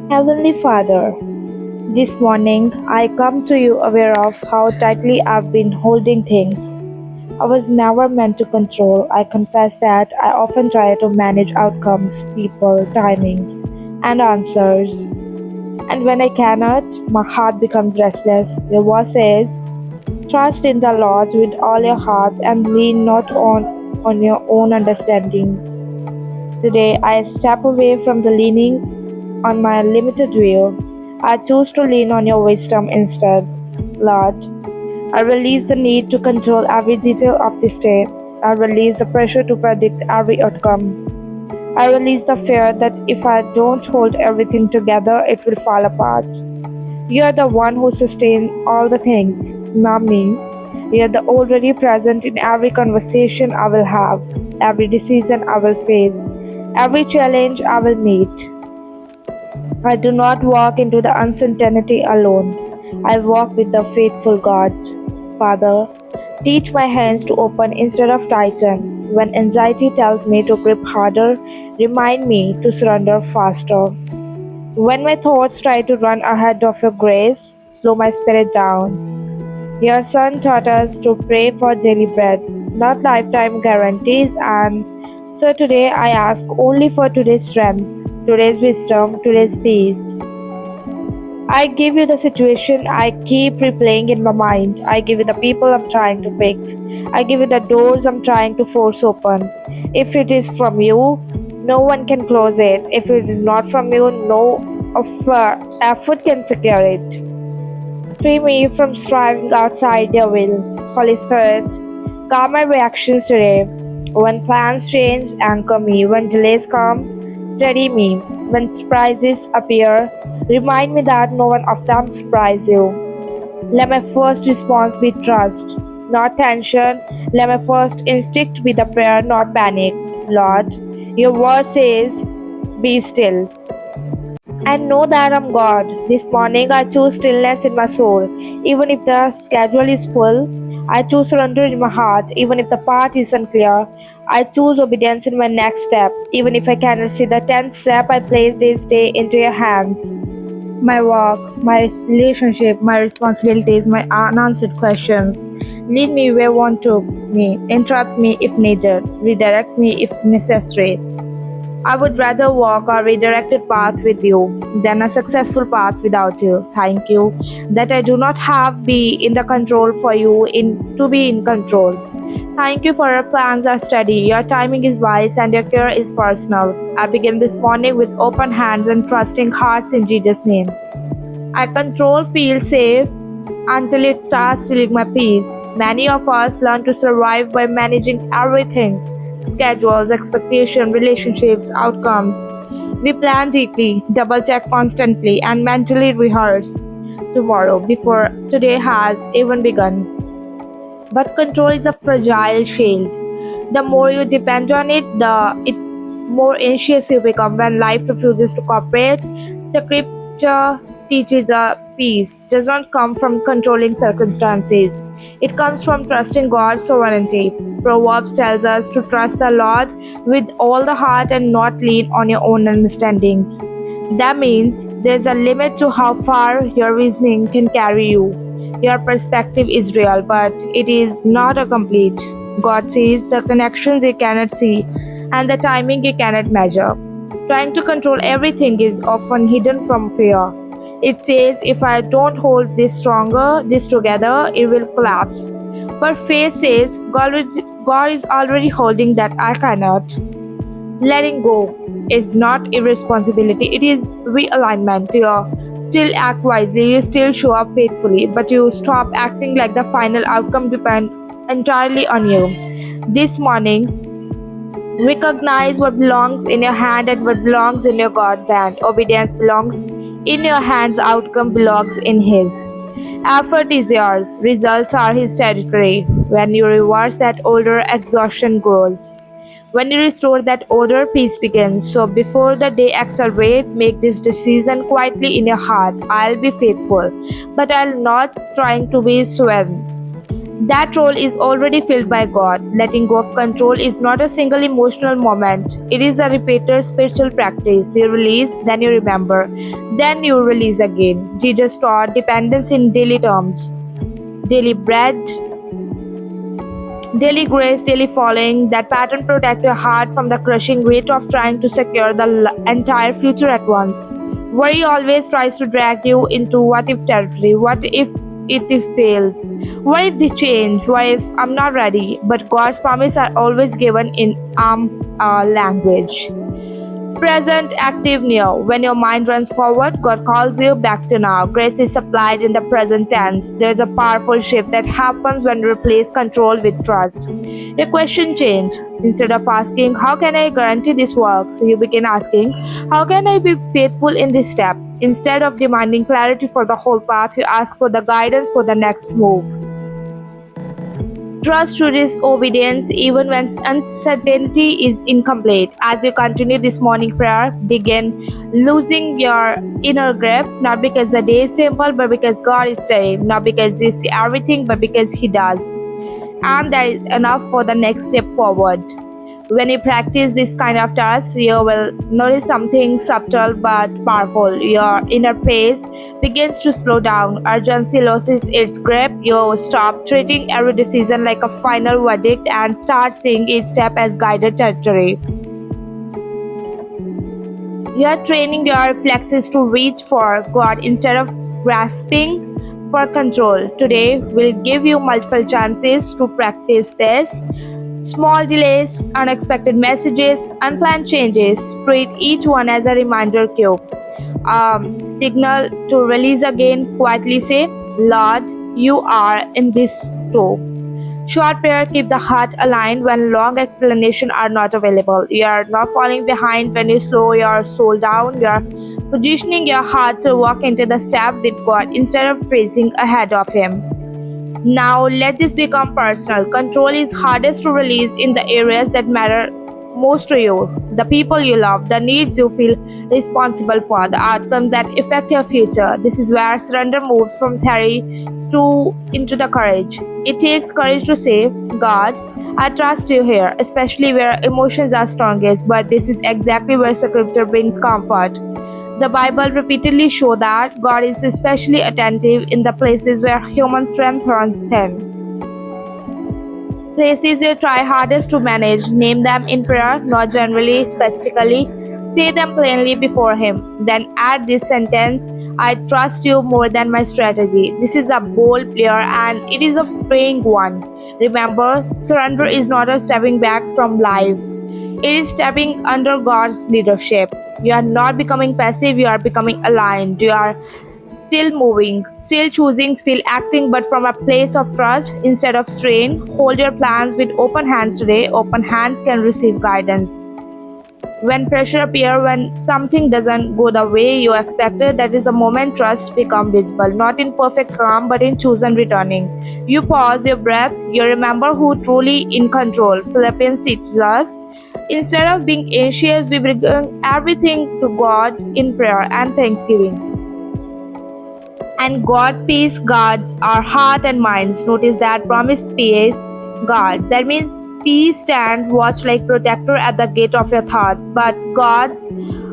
Heavenly Father, this morning I come to you aware of how tightly I've been holding things. I was never meant to control. I confess that I often try to manage outcomes, people, timing, and answers. And when I cannot, my heart becomes restless. Your word says, trust in the Lord with all your heart and lean not on your own understanding. Today I step away from the leaning on my limited view. I choose to lean on your wisdom instead. Lord, I release the need to control every detail of this day. I release the pressure to predict every outcome. I release the fear that if I don't hold everything together, it will fall apart. You are the one who sustains all the things, not me. You are the already present in every conversation I will have, every decision I will face, every challenge I will meet. I do not walk into the uncertainty alone. I walk with the faithful God. Father, teach my hands to open instead of tighten. When anxiety tells me to grip harder, remind me to surrender faster. When my thoughts try to run ahead of your grace, slow my spirit down. Your Son taught us to pray for daily bread, not lifetime guarantees, and so today I ask only for today's strength, today's wisdom, today's peace. I give you the situation I keep replaying in my mind. I give you the people I'm trying to fix. I give you the doors I'm trying to force open. If it is from you, no one can close it. If it is not from you, no of effort can secure it. Free me from striving outside your will. Holy Spirit, calm my reactions today. When plans change, anchor me. When delays come, steady me. When surprises appear, remind me that no one of them surprise you. Let my first response be trust, not tension. Let my first instinct be the prayer, not panic. Lord, your word says, be still and know that I'm God. This morning I choose stillness in my soul. Even if the schedule is full, I choose surrender in my heart. Even if the path is unclear, I choose obedience in my next step. Even if I cannot see the 10th step, I place this day into your hands. My work, my relationship, my responsibilities, my unanswered questions. Lead me where you want to me. Interrupt me if needed. Redirect me if necessary. I would rather walk a redirected path with you than a successful path without you. Thank you that I do not have be in the control for you in to be in control. Thank you for your plans are steady, your timing is wise and your care is personal. I begin this morning with open hands and trusting hearts in Jesus' name. I control feel safe until it starts stealing my peace. Many of us learn to survive by managing everything schedules, expectations, relationships, outcomes. We plan deeply, double check constantly, and mentally rehearse tomorrow before today has even begun. But control is a fragile shield. The more you depend on it, the more anxious you become when life refuses to cooperate. Scripture teaches a peace does not come from controlling circumstances. It comes from trusting God's sovereignty. Proverbs tells us to trust the Lord with all the heart and not lean on your own understandings. That means there's a limit to how far your reasoning can carry you. Your perspective is real, but it is not a complete. God sees the connections you cannot see and the timing you cannot measure. Trying to control everything is often hidden from fear. It says, if I don't hold this together, it will collapse. But faith says, God is already holding that I cannot. Letting go is not irresponsibility, it is realignment. You still act wisely, you still show up faithfully, but you stop acting like the final outcome depends entirely on you. This morning, recognize what belongs in your hand and what belongs in your God's hand. Obedience belongs in your hands, outcome belongs in His. Effort is yours, results are His territory. When you reverse that order, exhaustion grows. When you restore that order, peace begins. So before the day accelerates, make this decision quietly in your heart. I'll be faithful, but I'll not trying to be swern. That role is already filled by God. Letting go of control is not a single emotional moment, it is a repeated spiritual practice. You release, then you remember, then you release again. Jesus taught dependence in daily terms: daily bread, daily grace, daily following. That pattern protect your heart from the crushing weight of trying to secure the entire future at once. Worry always tries to drag you into what if territory. What if fails? What if they change? What if I'm not ready? But God's promise are always given in language. Present, active, near. When your mind runs forward, God calls you back to now. Grace is supplied in the present tense. There's a powerful shift that happens when you replace control with trust. Your question change. Instead of asking, how can I guarantee this works? You begin asking, how can I be faithful in this step? Instead of demanding clarity for the whole path, you ask for the guidance for the next move. Trust through this obedience even when uncertainty is incomplete. As you continue this morning prayer, begin losing your inner grip, not because the day is simple, but because God is steady, not because you see everything, but because He does. And that is enough for the next step forward. When you practice this kind of task, you will notice something subtle but powerful. Your inner pace begins to slow down. Urgency loses its grip. You stop treating every decision like a final verdict and start seeing each step as guided territory. You are training your reflexes to reach for God instead of grasping for control. Today will give you multiple chances to practice this. Small delays, unexpected messages, unplanned changes. Treat each one as a reminder cue. Signal to release again. Quietly say, Lord, you are in this too. Short prayer keep the heart aligned when long explanations are not available. You are not falling behind when you slow your soul down. You are positioning your heart to walk into the step with God instead of racing ahead of Him. Now let this become personal. Control is hardest to release in the areas that matter most to you. The people you love, the needs you feel responsible for, the outcomes that affect your future. This is where surrender moves from theory to into the courage. It takes courage to say, God, I trust you here, especially where emotions are strongest, but this is exactly where scripture brings comfort. The Bible repeatedly shows that God is especially attentive in the places where human strength runs thin. Places you try hardest to manage, name them in prayer, not generally, specifically. Say them plainly before Him. Then add this sentence, I trust you more than my strategy. This is a bold prayer and it is a freeing one. Remember, surrender is not a stepping back from life, it is stepping under God's leadership. You are not becoming passive, you are becoming aligned. You are still moving, still choosing, still acting, but from a place of trust instead of strain. Hold your plans with open hands today. Open hands can receive guidance. When pressure appears, when something doesn't go the way you expected, that is the moment trust becomes visible. Not in perfect calm, but in chosen returning. You pause your breath, you remember who truly in control. Philippians teaches us, instead of being anxious, we bring everything to God in prayer and thanksgiving. And God's peace guards our heart and minds. Notice that promised peace guards. That means peace stand watch like protector at the gate of your thoughts. But God's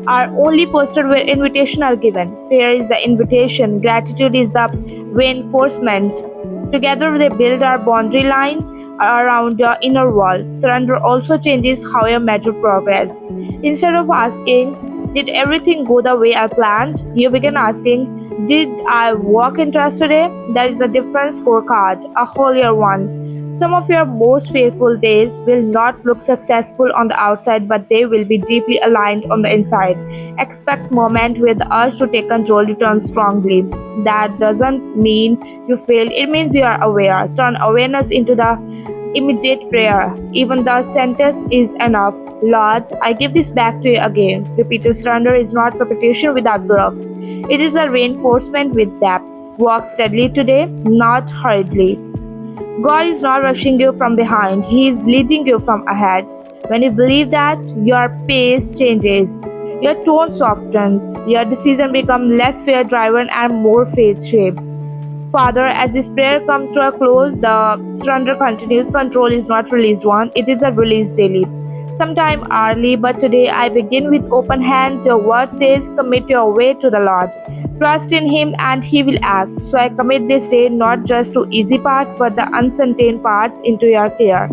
are only posted where invitation are given. Prayer is the invitation. Gratitude is the reinforcement. Together they build our boundary line around your inner wall. Surrender also changes how you measure progress. Instead of asking, did everything go the way I planned? You begin asking, did I walk in trust today? That is a different scorecard, a holier one. Some of your most faithful days will not look successful on the outside, but they will be deeply aligned on the inside. Expect moment where the urge to take control returns strongly. That doesn't mean you failed, it means you are aware. Turn awareness into the immediate prayer. Even the sentence is enough. Lord, I give this back to you again. Repeated surrender is not repetition without growth. It is a reinforcement with depth. Walk steadily today, not hurriedly. God is not rushing you from behind, He is leading you from ahead. When you believe that, your pace changes, your tone softens, your decision becomes less fear driven and more faith shaped. Father, as this prayer comes to a close, the surrender continues. Control is not released one, it is a release daily. Sometime early, but today I begin with open hands. Your word says, commit your way to the Lord. Trust in Him and He will act. So I commit this day not just to easy parts but the uncertain parts into your care.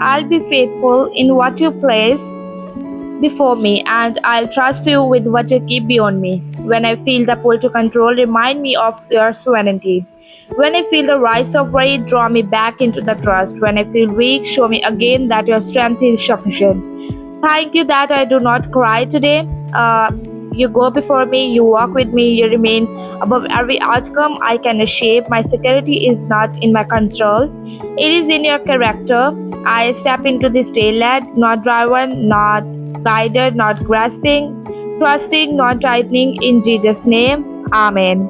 I'll be faithful in what you place before me, and I'll trust you with what you keep beyond me. When I feel the pull to control, remind me of your sovereignty. When I feel the rise of worry, draw me back into the trust. When I feel weak, show me again that your strength is sufficient. Thank you that I do not cry today. You go before me, you walk with me, you remain above every outcome I can shape. My security is not in my control, it is in your character. I step into this day led, not driven, not guided, not grasping, trusting, not tightening. In Jesus' name, Amen.